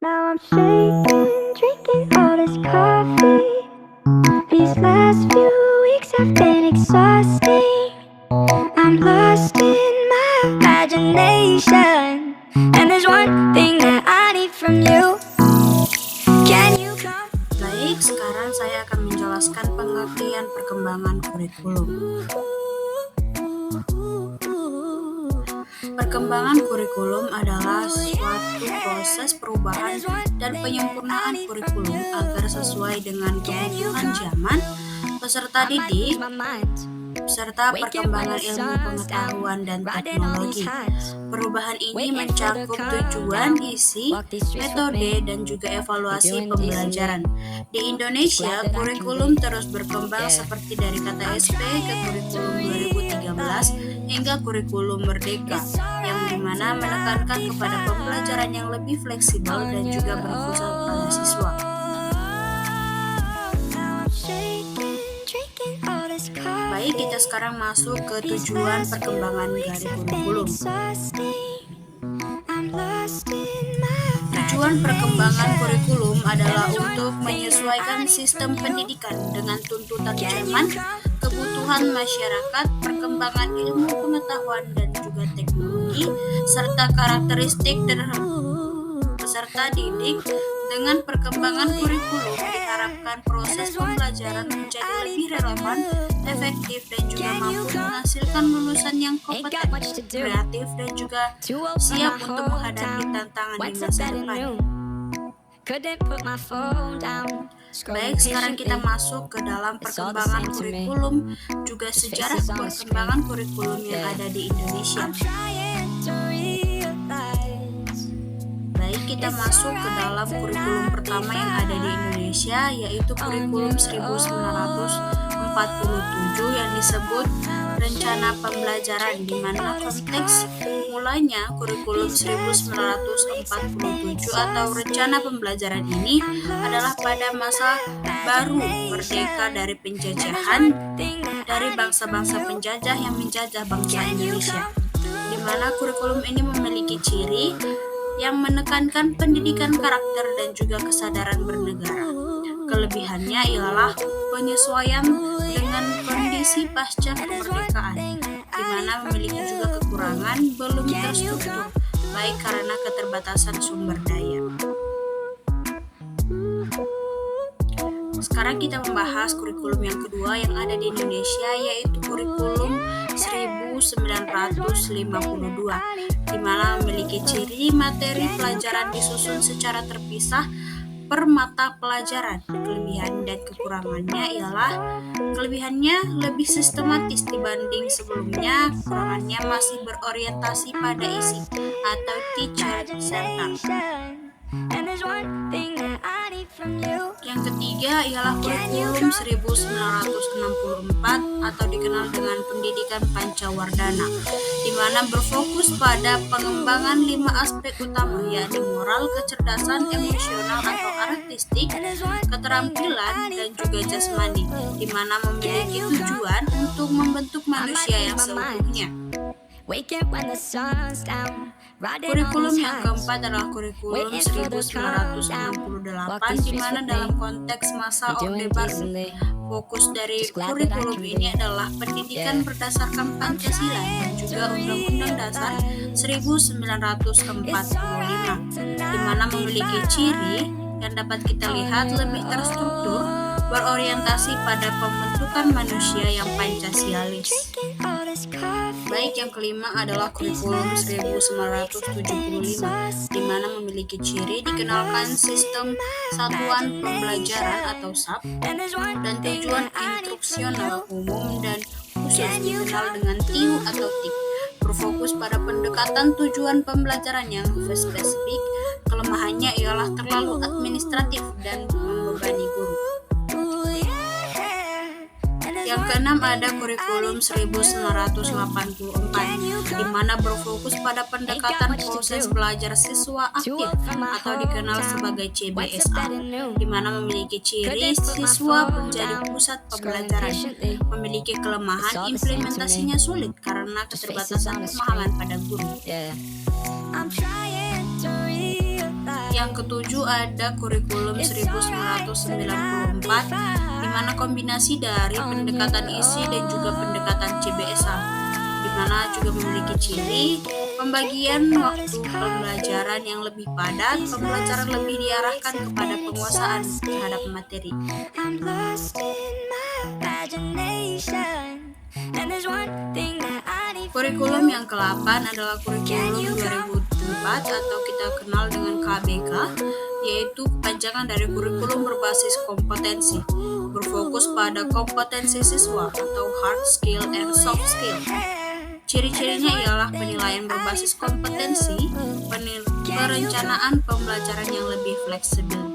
Now I'm shaking, drinking all this coffee. These last few weeks have been exhausting. I'm lost in my imagination, and there's one thing that I need from you. Can you come? Baik, sekarang saya akan menjelaskan pengertian perkembangan kurikulum. Perkembangan kurikulum adalah suatu proses perubahan dan penyempurnaan kurikulum agar sesuai dengan kebutuhan zaman, peserta didik, serta perkembangan ilmu pengetahuan dan teknologi. Perubahan ini mencakup tujuan, isi, metode, dan juga evaluasi pembelajaran. Di Indonesia, kurikulum terus berkembang seperti dari kata SP ke kurikulum 2013 hingga kurikulum Merdeka, yang dimana menekankan kepada pembelajaran yang lebih fleksibel dan juga berpusat pada siswa. Baik, kita sekarang masuk ke tujuan perkembangan dari kurikulum. Tujuan perkembangan kurikulum adalah untuk menyesuaikan sistem pendidikan dengan tuntutan zaman, kebutuhan masyarakat, perkembangan ilmu pengetahuan dan juga teknologi, serta karakteristik dan peserta didik. Dengan perkembangan kurikulum diharapkan proses pembelajaran menjadi lebih relevan, efektif, dan juga mampu menghasilkan lulusan yang kompeten, kreatif, dan juga siap untuk menghadapi tantangan di masa depan. Baik, sekarang kita masuk ke dalam perkembangan kurikulum, juga sejarah perkembangan kurikulum yang ada di Indonesia. Baik, kita masuk ke dalam kurikulum pertama yang ada di Indonesia, yaitu kurikulum 1947 yang disebut rencana pembelajaran, di mana konteks mulanya kurikulum 1947 atau rencana pembelajaran ini adalah pada masa baru merdeka dari penjajahan dari bangsa-bangsa penjajah yang menjajah bangsa Indonesia, di mana kurikulum ini memiliki ciri yang menekankan pendidikan karakter dan juga kesadaran bernegara. Kelebihannya ialah penyesuaian dengan kondisi pasca kemerdekaan, di mana memiliki juga kekurangan belum terstruktur, baik karena keterbatasan sumber daya. Sekarang kita membahas kurikulum yang kedua yang ada di Indonesia, yaitu kurikulum 1952, di mana memiliki ciri materi pelajaran disusun secara terpisah per mata pelajaran. Kelebihan dan kekurangannya ialah kelebihannya lebih sistematis dibanding sebelumnya, kekurangannya masih berorientasi pada isi atau teacher center. Yang ketiga ialah kurikulum 1964 atau dikenal dengan pendidikan Pancawardhana, di mana berfokus pada pengembangan 5 aspek utama, yakni moral, kecerdasan, emosional atau artistik, keterampilan, dan juga jasmani, di mana memiliki tujuan untuk membentuk manusia yang seutuhnya. Kurikulum yang keempat adalah kurikulum 1968, di mana dalam konteks masa Orde Baru, fokus dari kurikulum ini adalah pendidikan berdasarkan Pancasila dan juga Undang-Undang Dasar 1945, di mana memiliki ciri yang dapat kita lihat lebih terstruktur, berorientasi pada pembentukan manusia yang Pancasialis. Baik, yang kelima adalah kurikulum 1975, di mana memiliki ciri dikenalkan sistem satuan pembelajaran atau SAP dan tujuan instruksional umum dan khusus dikenal dengan TIU atau TIK, berfokus pada pendekatan tujuan pembelajaran yang spesifik. Kelemahannya ialah terlalu administratif dan membebani guru. Yang keenam ada kurikulum 1984, di mana berfokus pada pendekatan proses belajar siswa aktif atau dikenal sebagai CBSA, di mana memiliki ciri siswa menjadi pusat pembelajaran. Memiliki kelemahan implementasinya sulit karena keterbatasan pemahaman pada guru. Yang ketujuh ada kurikulum 1994, di mana kombinasi dari pendekatan isi dan juga pendekatan CBSA, di mana juga memiliki ciri pembagian waktu pembelajaran yang lebih padat, pembelajaran lebih diarahkan kepada penguasaan terhadap materi. Kurikulum yang ke-8 adalah kurikulum 2004 atau kita kenal dengan KBK, yaitu kepanjangan dari kurikulum berbasis kompetensi, berfokus pada kompetensi siswa atau hard skill and soft skill. Ciri-cirinya ialah penilaian berbasis kompetensi, perencanaan pembelajaran yang lebih fleksibel.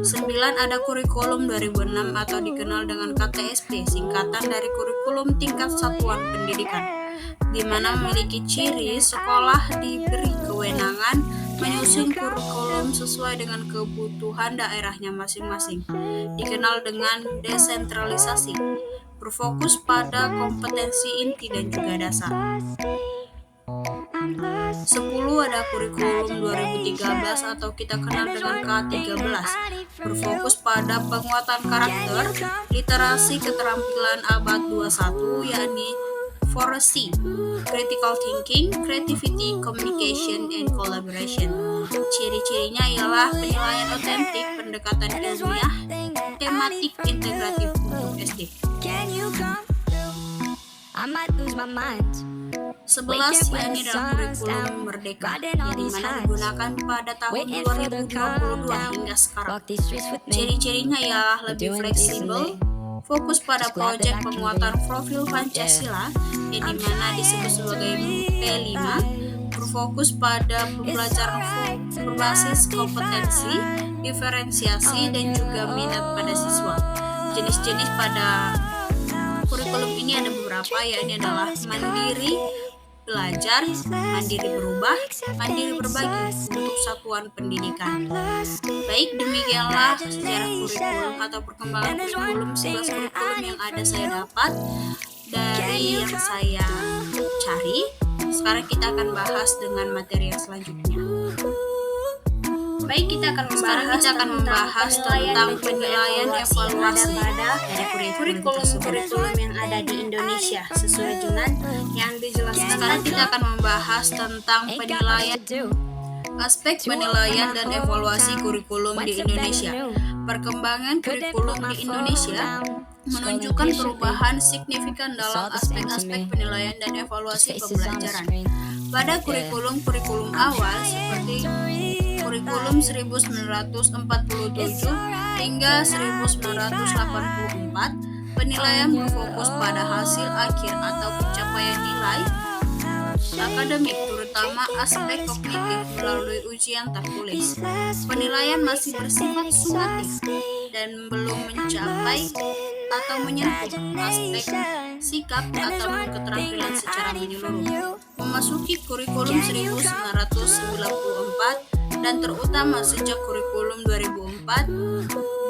9 ada kurikulum 2006 atau dikenal dengan KTSP, singkatan dari kurikulum tingkat satuan pendidikan, di mana memiliki ciri sekolah diberi kewenangan menyusun kurikulum sesuai dengan kebutuhan daerahnya masing-masing, dikenal dengan desentralisasi, berfokus pada kompetensi inti dan juga dasar. 10 ada kurikulum 2013 atau kita kenal dengan K13, berfokus pada penguatan karakter, literasi keterampilan abad 21 yakni 4C, critical thinking, creativity, communication, and collaboration. Ciri-cirinya ialah penilaian otentik, pendekatan ilmiah, tematik integratif untuk SD. 11 yakni dalam kurikulum Merdeka, yang dimana digunakan pada tahun 2022 hingga sekarang. Ciri-cirinya ialah lebih fleksibel, fokus pada proyek penguatan profil Pancasila, yang dimana disebut sebagai P5, berfokus pada pembelajaran berbasis kompetensi, diferensiasi, dan juga minat pada siswa. Jenis-jenis pada kurikulum ini ada beberapa, yakni adalah mandiri belajar, mandiri berubah, mandiri berbagi untuk satuan pendidikan. Baik, demikianlah sejarah kurikulum atau perkembangan kurikulum 11 kurikulum yang ada saya dapat dari yang saya cari. Sekarang kita akan bahas dengan materi yang selanjutnya. Baik, kita akan membahas tentang penilaian evaluasi dari kurikulum yang ada di Indonesia sesuai dengan yang dijelaskan. Sekarang kita akan membahas tentang penilaian aspek penilaian dan evaluasi kurikulum di Indonesia. Perkembangan kurikulum di Indonesia menunjukkan perubahan signifikan dalam aspek-aspek penilaian dan evaluasi pembelajaran. Pada kurikulum awal seperti kurikulum 1947 hingga 1984, penilaian berfokus pada hasil akhir atau pencapaian nilai akademik, terutama aspek kognitif melalui ujian tertulis. Penilaian masih bersifat sumatif dan belum mencapai atau menyentuh aspek sikap atau keterampilan secara menyeluruh. Memasuki kurikulum 1994 dan terutama sejak kurikulum 2004,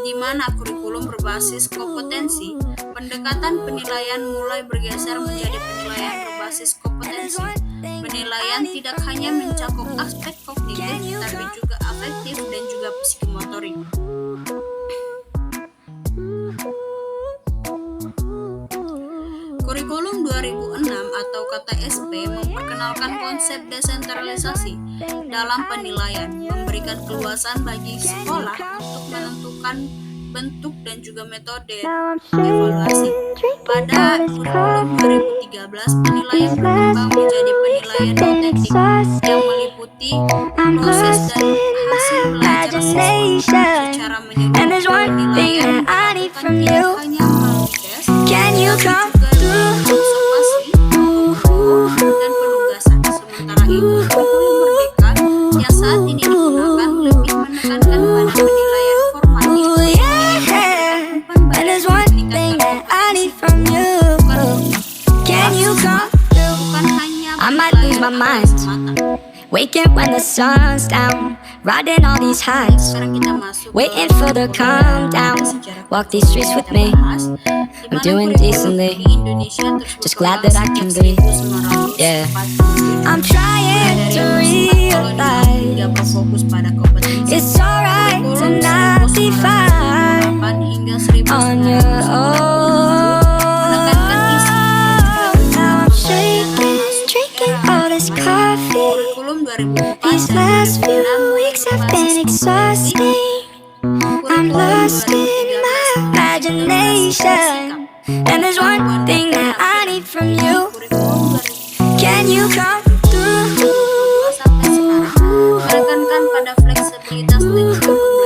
di mana kurikulum berbasis kompetensi, pendekatan penilaian mulai bergeser menjadi penilaian berbasis kompetensi. Penilaian tidak hanya mencakup aspek kognitif, tapi juga afektif dan juga psikomotorik. Kurikulum 2006 atau KTSP memperkenalkan konsep desentralisasi dalam penilaian, memberikan keluasan bagi sekolah untuk menentukan bentuk dan juga metode evaluasi. Pada kurikulum 2013, penilaian berkembang menjadi penilaian otentik yang meliputi proses dan hasil belajar siswa secara menyeluruh. Penilaian bukan tidak hanya melalui tes, tapi juga observasi, dan penugasan. Sementara itu, kurikulum Merdeka yang saat ini digunakan lebih menekankan pada penilaian formatif bukan hanya penilaian semata. sun's down, riding all these highs, Sekarang kita masuk waiting for the calm down. Walk these streets with me, I'm doing decently. Just glad that I can breathe. Yeah, I'm trying to realize it's alright to not be fine on your own. Now I'm shaking, drinking all this coffee. These last few weeks have been exhausting. I'm lost in my imagination, and there's one thing that I need from you. Can you come through? menekankan pada fleksibilitas dan juga